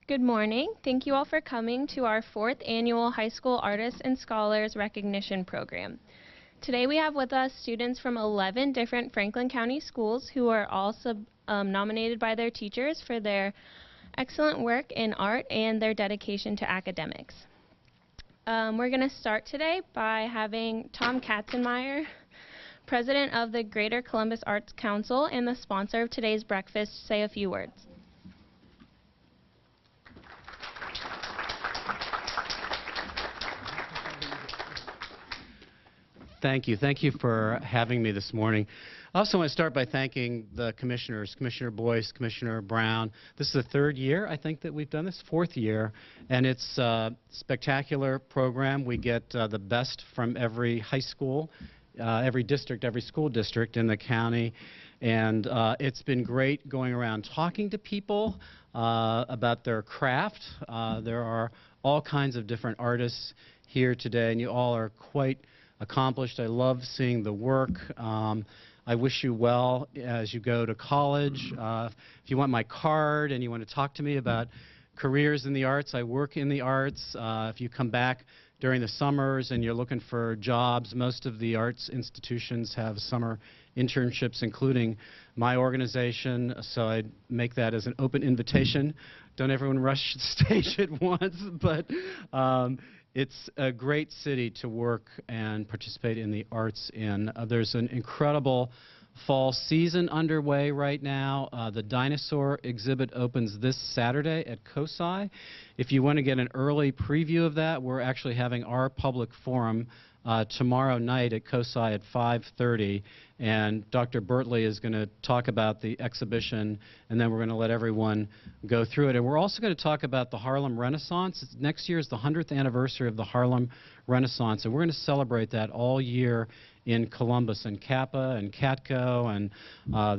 Good morning. Thank you all for coming to our 4th annual High School Artists and Scholars Recognition Program. Today we have with us students from 11 different Franklin County schools who are all nominated by their teachers for their excellent work in art and their dedication to academics. We're going to start today by having Tom Katzenmeyer, President of the Greater Columbus Arts Council and the sponsor of today's breakfast, say a few words. Thank you. Thank you for having me this morning. I also want to start by thanking the commissioners, Commissioner Boyce, Commissioner Brown. This is the 3rd year, I think, that we've done this, 4th year, and it's a spectacular program. We get the best from every high school, every district, every school district in the county, and it's been great going around talking to people about their craft. There are all kinds of different artists here today, and you all are quite accomplished. I love seeing the work. I wish you well as you go to college. If you want my card and you want to talk to me about careers in the arts, I work in the arts. If you come back during the summers and you're looking for jobs, most of the arts institutions have summer internships, including my organization, so I'd make that as an open invitation. Don't everyone rush the stage at once, but it's a great city to work and participate in the arts in. There's an incredible fall season underway right now. The dinosaur exhibit opens this Saturday at COSI. If you want to get an early preview of that, we're actually having our public forum tomorrow night at COSI at 5:30, and Dr. Bertley is going to talk about the exhibition, and then we're going to let everyone go through it. And we're also going to talk about the Harlem Renaissance. Next year is the 100th anniversary of the Harlem Renaissance, and we're going to celebrate that all year in Columbus, and Kappa and Catco and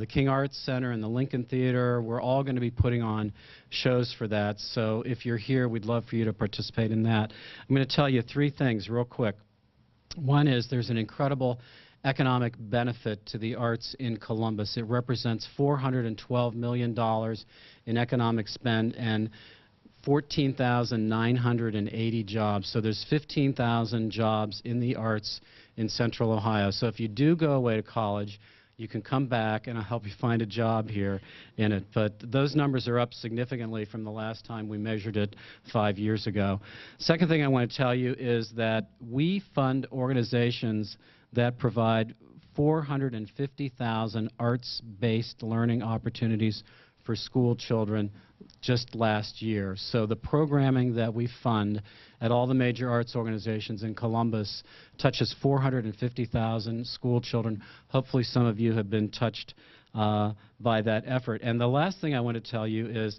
the King Arts Center and the Lincoln Theater. We're all going to be putting on shows for that, so if you're here, we'd love for you to participate in that. I'm going to tell you 3 things real quick. One is there's an incredible economic benefit to the arts in Columbus. It represents $412 million in economic spend and 14,980 jobs. So there's 15,000 jobs in the arts in Central Ohio. So if you do go away to college, you can come back and I'll help you find a job here in it. But those numbers are up significantly from the last time we measured it 5 years ago. Second thing I want to tell you is that we fund organizations that provide 450,000 arts-based learning opportunities for school children just last year. So the programming that we fund at all the major arts organizations in Columbus touches 450,000 school children. Hopefully some of you have been touched by that effort. And the last thing I want to tell you is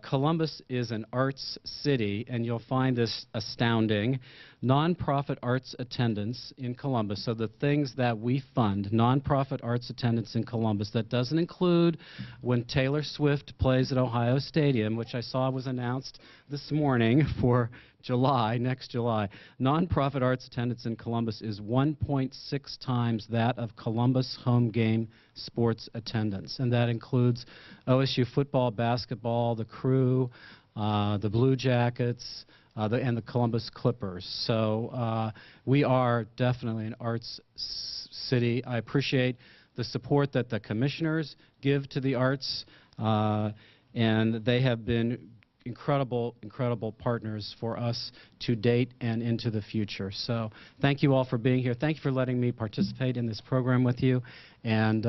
Columbus is an arts city, and you'll find this astounding. Nonprofit arts attendance in Columbus, so the things that we fund, nonprofit arts attendance in Columbus, that doesn't include when Taylor Swift plays at Ohio Stadium, which I saw was announced this morning for July, next July. Nonprofit arts attendance in Columbus is 1.6 times that of Columbus home game sports attendance, and that includes OSU football, basketball, the Crew, the Blue Jackets, and the Columbus Clippers. So we are definitely an arts city. I appreciate the support that the commissioners give to the arts, and they have been incredible, incredible partners for us to date and into the future. So thank you all for being here. Thank you for letting me participate in this program with you, and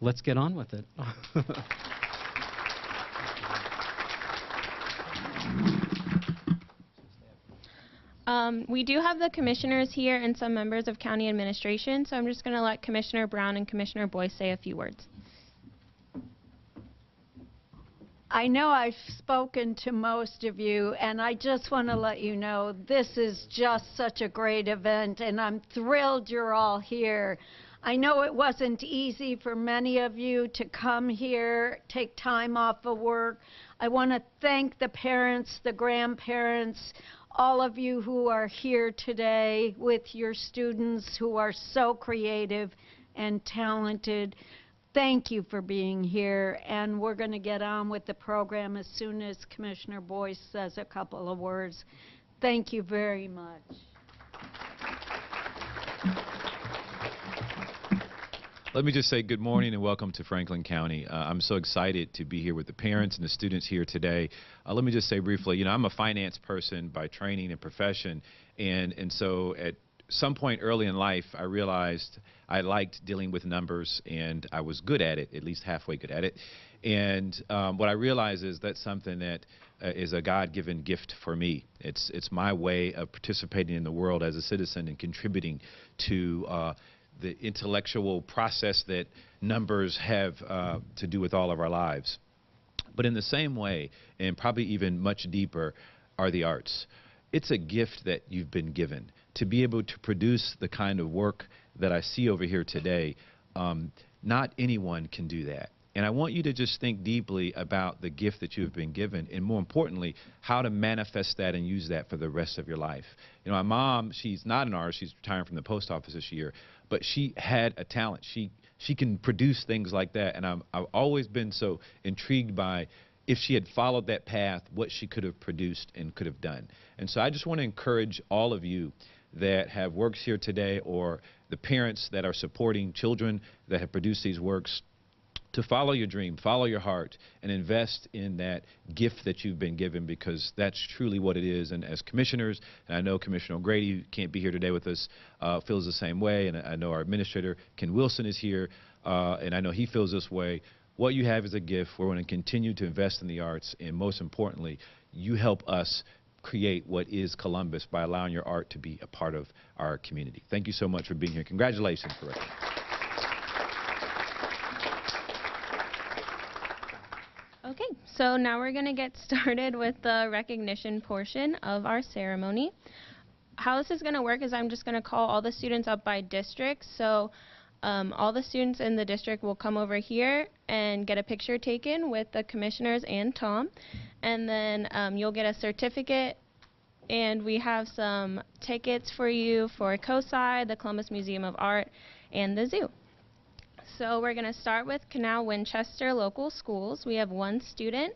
let's get on with it. We do have the commissioners here and some members of county administration, so I'm just going to let Commissioner Brown and Commissioner Boyce say a few words. I know I've spoken to most of you, and I just want to let you know this is just such a great event, and I'm thrilled you're all here. I know it wasn't easy for many of you to come here, take time off of work. I want to thank the parents, the grandparents, all of you who are here today with your students who are so creative and talented. thank you for being here, and we're going to get on with the program as soon as Commissioner Boyce says a couple of words. Thank you very much. Let me just say good morning and welcome to Franklin County. I'm so excited to be here with the parents and the students here today. Let me just say briefly, you know, I'm a finance person by training and profession, and so at some point early in life, I realized I liked dealing with numbers, and I was good at it, at least halfway good at it. And what I realized is that's something that is a God-given gift for me. It's my way of participating in the world as a citizen and contributing to the intellectual process that numbers have to do with all of our lives. But in the same way, and probably even much deeper, are the arts. It's a gift that you've been given. To be able to produce the kind of work that I see over here today, not anyone can do that. And I want you to just think deeply about the gift that you have been given, and more importantly, how to manifest that and use that for the rest of your life. You know, my mom, she's not an artist, she's retiring from the post office this year, but she had a talent. She can produce things like that, and I've always been so intrigued by if she had followed that path, what she could have produced and could have done. And so I just want to encourage all of you that have works here today, or the parents that are supporting children that have produced these works, to follow your dream, follow your heart, and invest in that gift that you've been given, because that's truly what it is. And as commissioners, and I know Commissioner O'Grady, who can't be here today with us, feels the same way, and I know our administrator, Ken Wilson, is here, and I know he feels this way. What you have is a gift. We're going to continue to invest in the arts, and most importantly, you help us create what is Columbus by allowing your art to be a part of our community. Thank you so much for being here. Congratulations, Rick. Okay, so now we're going to get started with the recognition portion of our ceremony. How this is going to work is I'm just going to call all the students up by district. So all the students in the district will come over here and get a picture taken with the commissioners and Tom. And then you'll get a certificate, and we have some tickets for you for COSI, the Columbus Museum of Art, and the zoo. So we're going to start with Canal Winchester Local Schools. We have one student,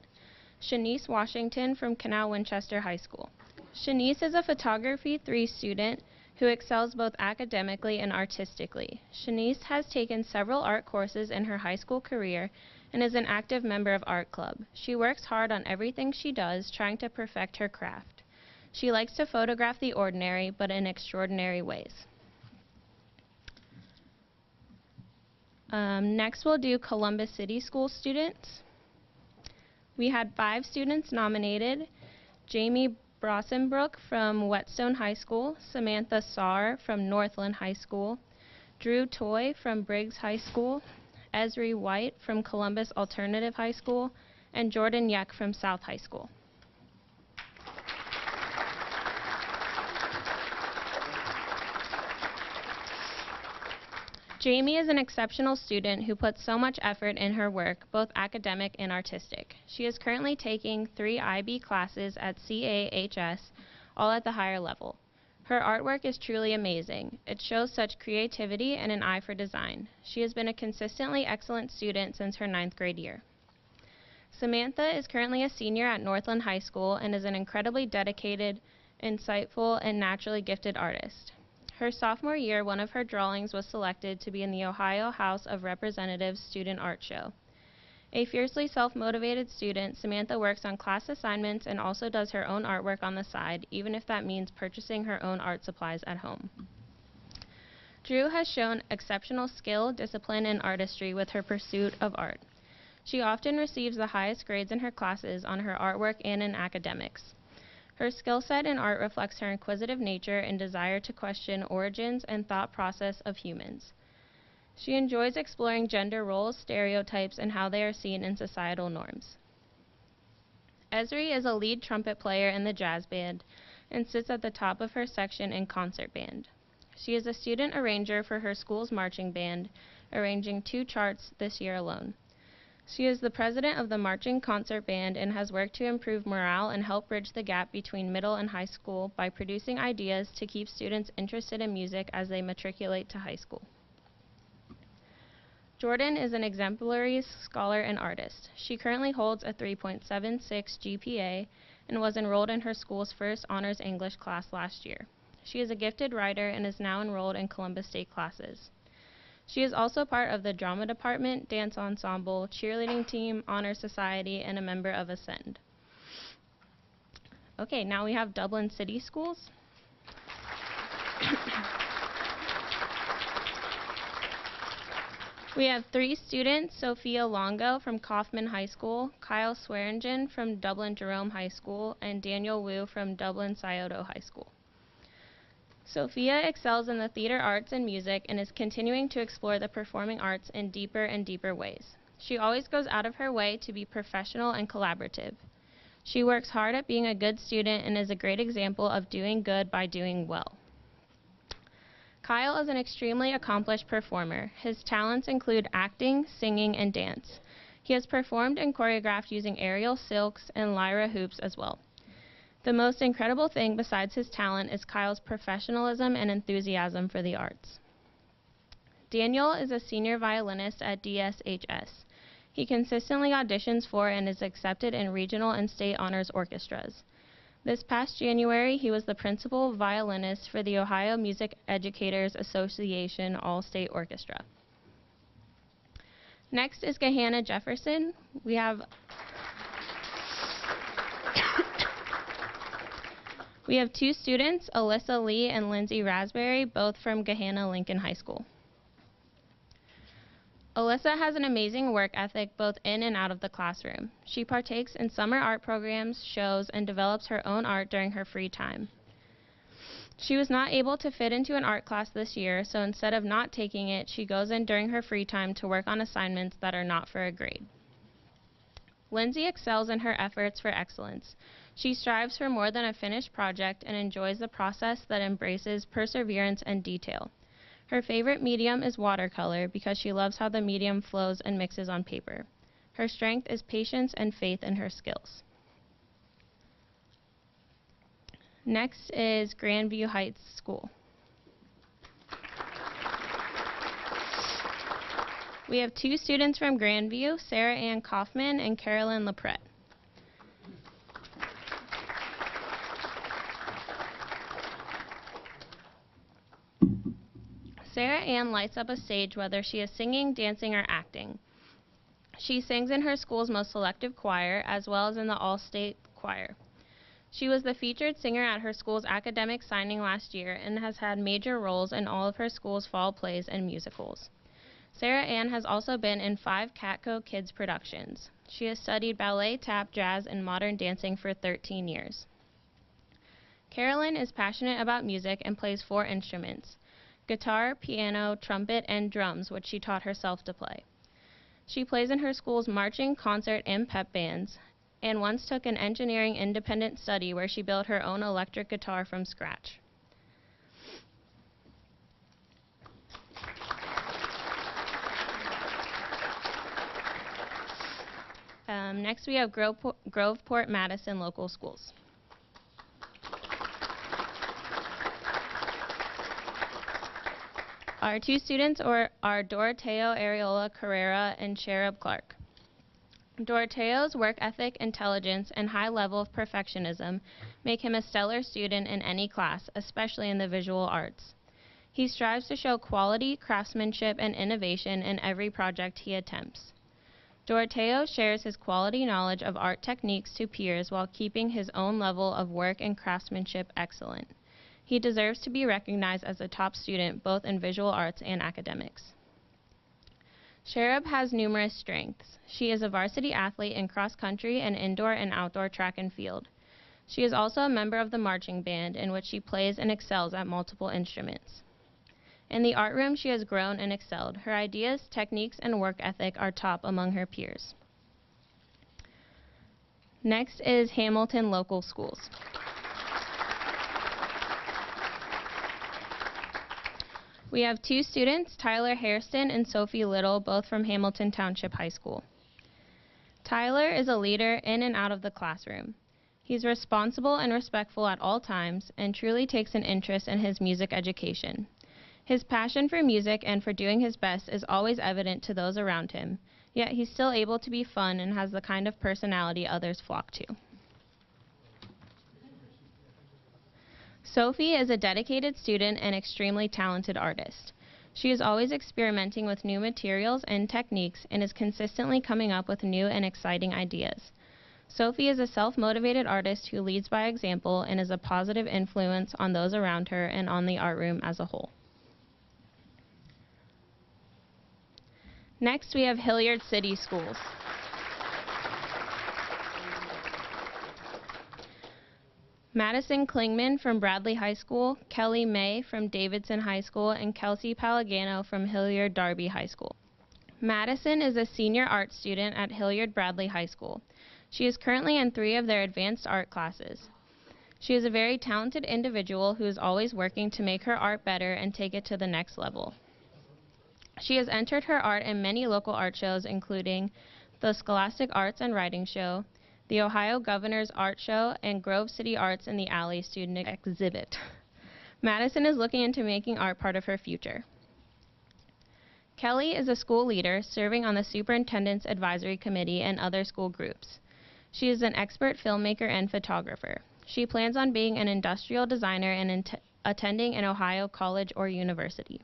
Shanice Washington from Canal Winchester High School. Shanice is a Photography 3 student who excels both academically and artistically. Shanice has taken several art courses in her high school career and is an active member of Art Club. She works hard on everything she does, trying to perfect her craft. She likes to photograph the ordinary, but in extraordinary ways. Next, we'll do Columbus City School students. We had 5 students nominated: Jamie Brossenbrook from Whetstone High School, Samantha Saar from Northland High School, Drew Toy from Briggs High School, Esri White from Columbus Alternative High School, and Jordan Yeck from South High School. Jamie is an exceptional student who puts so much effort in her work, both academic and artistic. She is currently taking 3 IB classes at CAHS, all at the higher level. Her artwork is truly amazing. It shows such creativity and an eye for design. She has been a consistently excellent student since her 9th grade year. Samantha is currently a senior at Northland High School and is an incredibly dedicated, insightful, and naturally gifted artist. Her sophomore year, one of her drawings was selected to be in the Ohio House of Representatives Student Art Show. A fiercely self-motivated student, Samantha works on class assignments and also does her own artwork on the side, even if that means purchasing her own art supplies at home. Drew has shown exceptional skill, discipline, and artistry with her pursuit of art. She often receives the highest grades in her classes on her artwork and in academics. Her skill set in art reflects her inquisitive nature and desire to question origins and thought process of humans. She enjoys exploring gender roles, stereotypes, and how they are seen in societal norms. Esri is a lead trumpet player in the jazz band and sits at the top of her section in concert band. She is a student arranger for her school's marching band, arranging 2 charts this year alone. She is the president of the marching concert band and has worked to improve morale and help bridge the gap between middle and high school by producing ideas to keep students interested in music as they matriculate to high school. Jordan is an exemplary scholar and artist. She currently holds a 3.76 GPA and was enrolled in her school's first honors English class last year. She is a gifted writer and is now enrolled in Columbus State classes. She is also part of the drama department, dance ensemble, cheerleading team, honor society, and a member of Ascend. Okay, now we have Dublin City Schools. We have 3 students, Sophia Longo from Kaufman High School, Kyle Swearingen from Dublin Jerome High School, and Daniel Wu from Dublin Scioto High School. Sophia excels in the theater arts and music and is continuing to explore the performing arts in deeper and deeper ways. She always goes out of her way to be professional and collaborative. She works hard at being a good student and is a great example of doing good by doing well. Kyle is an extremely accomplished performer. His talents include acting, singing, and dance. He has performed and choreographed using aerial silks and lyra hoops as well. The most incredible thing besides his talent is Kyle's professionalism and enthusiasm for the arts. Daniel is a senior violinist at DSHS. He consistently auditions for and is accepted in regional and state honors orchestras. This past January, he was the principal violinist for the Ohio Music Educators Association All-State Orchestra. Next is Gahanna Jefferson. We have We have 2 students, Alyssa Lee and Lindsay Raspberry, both from Gahanna Lincoln High School. Alyssa has an amazing work ethic both in and out of the classroom. She partakes in summer art programs, shows, and develops her own art during her free time. She was not able to fit into an art class this year, so instead of not taking it, she goes in during her free time to work on assignments that are not for a grade. Lindsay excels in her efforts for excellence. She strives for more than a finished project and enjoys the process that embraces perseverance and detail. Her favorite medium is watercolor because she loves how the medium flows and mixes on paper. Her strength is patience and faith in her skills. Next is Grandview Heights School. We have 2 students from Grandview, Sarah Ann Kaufman and Carolyn LaPrette. Sarah Ann lights up a stage whether she is singing, dancing, or acting. She sings in her school's most selective choir, as well as in the all-state choir. She was the featured singer at her school's academic signing last year and has had major roles in all of her school's fall plays and musicals. Sarah Ann has also been in 5 Catco Kids productions. She has studied ballet, tap, jazz, and modern dancing for 13 years. Carolyn is passionate about music and plays 4 instruments: guitar, piano, trumpet, and drums, which she taught herself to play. She plays in her school's marching, concert, and pep bands, and once took an engineering independent study where she built her own electric guitar from scratch. Next, we have Groveport Madison Local Schools. Our 2 students are Doroteo Areola Carrera and Cherub Clark. Doroteo's work ethic, intelligence, and high level of perfectionism make him a stellar student in any class, especially in the visual arts. He strives to show quality, craftsmanship, and innovation in every project he attempts. Doroteo shares his quality knowledge of art techniques to peers while keeping his own level of work and craftsmanship excellent. He deserves to be recognized as a top student both in visual arts and academics. Cherub has numerous strengths. She is a varsity athlete in cross country and indoor and outdoor track and field. She is also a member of the marching band, in which she plays and excels at multiple instruments. In the art room, she has grown and excelled. Her ideas, techniques, and work ethic are top among her peers. Next is Hamilton Local Schools. We have 2 students, Tyler Hairston and Sophie Little, both from Hamilton Township High School. Tyler is a leader in and out of the classroom. He's responsible and respectful at all times and truly takes an interest in his music education. His passion for music and for doing his best is always evident to those around him, yet he's still able to be fun and has the kind of personality others flock to. Sophie is a dedicated student and extremely talented artist. She is always experimenting with new materials and techniques and is consistently coming up with new and exciting ideas. Sophie is a self-motivated artist who leads by example and is a positive influence on those around her and on the art room as a whole. Next, we have Hilliard City Schools. Madison Klingman from Bradley High School, Kelly May from Davidson High School, and Kelsey Palagano from Hilliard Darby High School. Madison is a senior art student at Hilliard Bradley High School. She is currently in 3 of their advanced art classes. She is a very talented individual who is always working to make her art better and take it to the next level. She has entered her art in many local art shows, including the Scholastic Arts and Writing Show, the Ohio Governor's Art Show, and Grove City Arts in the Alley student exhibit. Madison is looking into making art part of her future. Kelly is a school leader serving on the Superintendent's Advisory Committee and other school groups. She is an expert filmmaker and photographer. She plans on being an industrial designer and attending an Ohio college or university.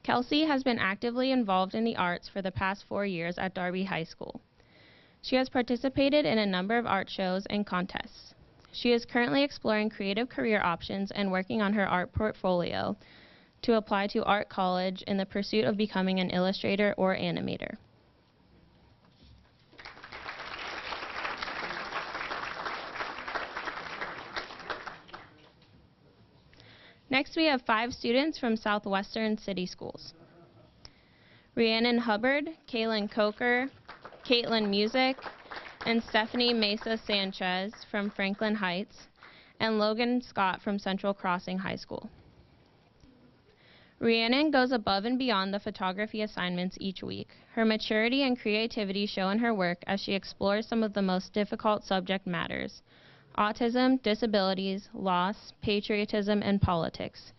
Kelsey has been actively involved in the arts for the past 4 years at Darby High School. She has participated in a number of art shows and contests. She is currently exploring creative career options and working on her art portfolio to apply to art college in the pursuit of becoming an illustrator or animator. Next, we have 5 students from Southwestern City Schools. Rhiannon Hubbard, Kaylin Coker, Caitlin Music, and Stephanie Mesa Sanchez from Franklin Heights, and Logan Scott from Central Crossing High School. Rhiannon goes above and beyond the photography assignments each week. Her maturity and creativity show in her work as she explores some of the most difficult subject matters: autism, disabilities, loss, patriotism, and politics.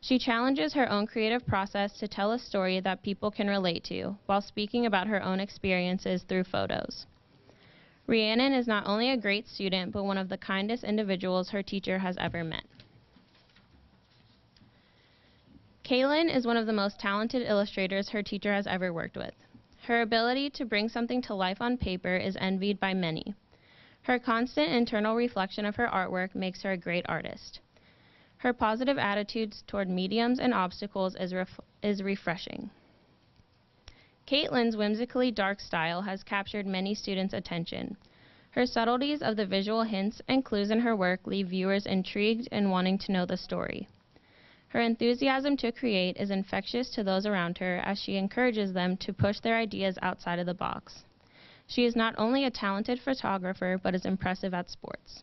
She challenges her own creative process to tell a story that people can relate to, while speaking about her own experiences through photos. Rhiannon is not only a great student, but one of the kindest individuals her teacher has ever met. Kaylin is one of the most talented illustrators her teacher has ever worked with. Her ability to bring something to life on paper is envied by many. Her constant internal reflection of her artwork makes her a great artist. Her positive attitudes toward mediums and obstacles is refreshing. Caitlin's whimsically dark style has captured many students' attention. Her subtleties of the visual hints and clues in her work leave viewers intrigued and wanting to know the story. Her enthusiasm to create is infectious to those around her as she encourages them to push their ideas outside of the box. She is not only a talented photographer, but is impressive at sports.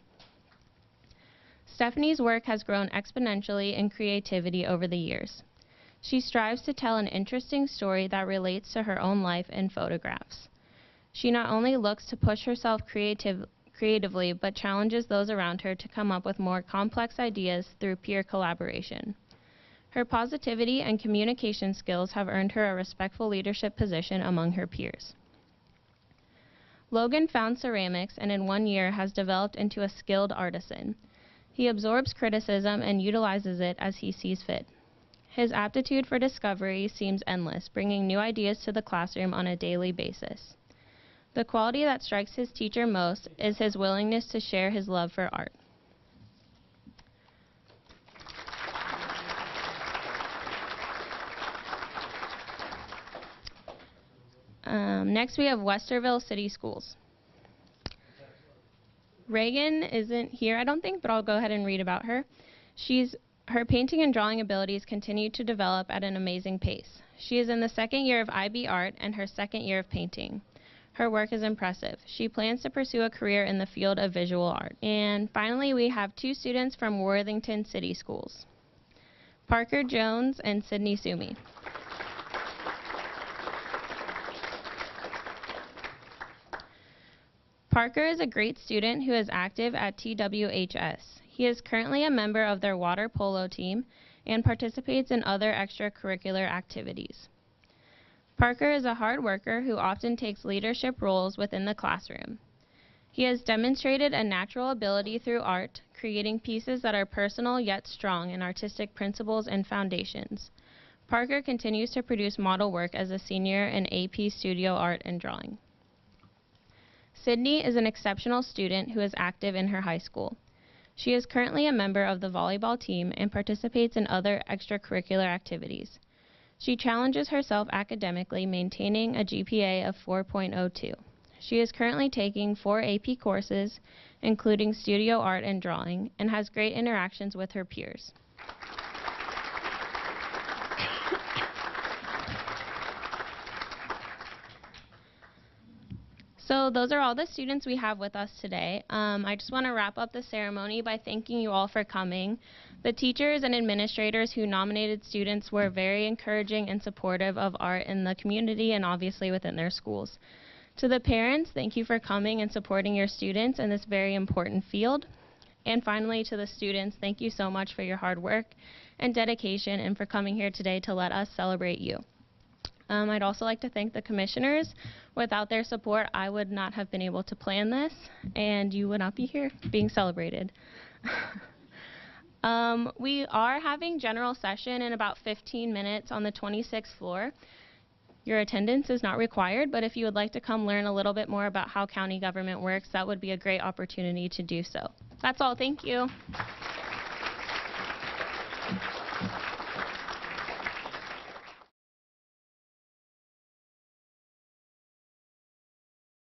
Stephanie's work has grown exponentially in creativity over the years. She strives to tell an interesting story that relates to her own life in photographs. She not only looks to push herself creatively, but challenges those around her to come up with more complex ideas through peer collaboration. Her positivity and communication skills have earned her a respectful leadership position among her peers. Logan found ceramics and in 1 year has developed into a skilled artisan. He absorbs criticism and utilizes it as he sees fit. His aptitude for discovery seems endless, bringing new ideas to the classroom on a daily basis. The quality that strikes his teacher most is his willingness to share his love for art. Next, we have Westerville City Schools. Reagan isn't here, I don't think, but I'll go ahead and read about her. Her painting and drawing abilities continue to develop at an amazing pace. She is in the 2nd year of IB Art and her 2nd year of painting. Her work is impressive. She plans to pursue a career in the field of visual art. And finally, we have 2 students from Worthington City Schools, Parker Jones and Sydney Sumi. Parker is a great student who is active at TWHS. He is currently a member of their water polo team. and participates in other extracurricular activities. Parker is a hard worker who often takes leadership roles within the classroom. He has demonstrated a natural ability through art, creating pieces that are personal yet strong in artistic principles and foundations. Parker continues to produce model work as a senior in AP Studio Art and Drawing. Sydney is an exceptional student who is active in her high school. She is currently a member of the volleyball team and participates in other extracurricular activities. She challenges herself academically, maintaining a GPA of 4.02. She is currently taking 4 AP courses, including studio art and drawing, and has great interactions with her peers. So those are all the students we have with us today. I just want to wrap up the ceremony by thanking you all for coming. The teachers and administrators who nominated students were very encouraging and supportive of art in the community and obviously within their schools. To the parents, thank you for coming and supporting your students in this very important field. And finally, to the students, thank you so much for your hard work and dedication and for coming here today to let us celebrate you. I'd also like to thank the commissioners. Without their support, I would not have been able to plan this, and you would not be here being celebrated. We are having general session in about 15 minutes on the 26th floor. Your attendance is not required, but if you would like to come learn a little bit more about how county government works, that would be a great opportunity to do so. That's all. Thank you.